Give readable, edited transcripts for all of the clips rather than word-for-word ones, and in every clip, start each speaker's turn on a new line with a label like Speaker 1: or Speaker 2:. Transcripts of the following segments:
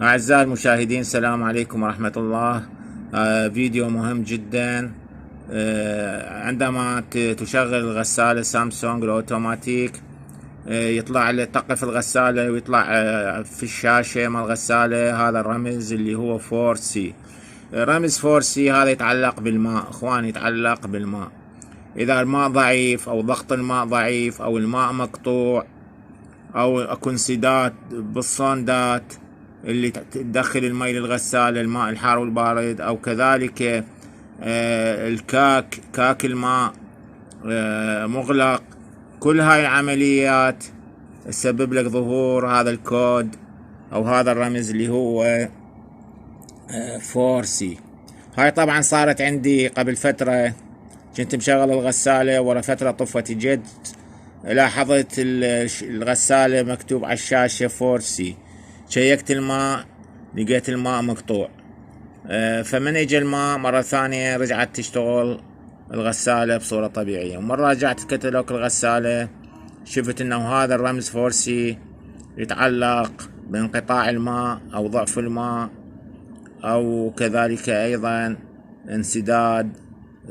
Speaker 1: أعزائي المشاهدين، السلام عليكم ورحمة الله. فيديو مهم جدا. عندما تشغل الغسالة سامسونج الأوتوماتيك، يطلع تقف الغسالة ويطلع في الشاشة مال الغسالة هذا الرمز اللي هو 4C. رمز 4C هذا يتعلق بالماء اخواني، يتعلق بالماء. اذا الماء ضعيف او ضغط الماء ضعيف او الماء مقطوع او اكو انسداد بالصندات اللي تدخل المي للغسالة، الماء الحار والبارد، او كذلك كاك الماء مغلق، كل هاي العمليات تسبب لك ظهور هذا الكود او هذا الرمز اللي هو 4C. هاي طبعا صارت عندي قبل فترة، كنت مشغل الغسالة ورا فترة طفت، جيت لاحظت الغسالة مكتوب على الشاشة 4C. شيكت الماء لقيت الماء مقطوع. فمن اجى الماء مرة ثانية رجعت تشتغل الغسالة بصورة طبيعية. ومرة رجعت كتالوج الغسالة شفت انه هذا الرمز 4C يتعلق بانقطاع الماء او ضعف الماء، او كذلك ايضا انسداد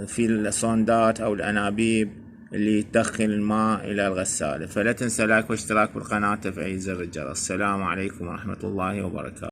Speaker 1: في الصندات او الانابيب اللي تدخل الماء الى الغسالة. فلا تنسى لايك واشتراك بالقناة وتفعيل زر الجرس. السلام عليكم ورحمة الله وبركاته.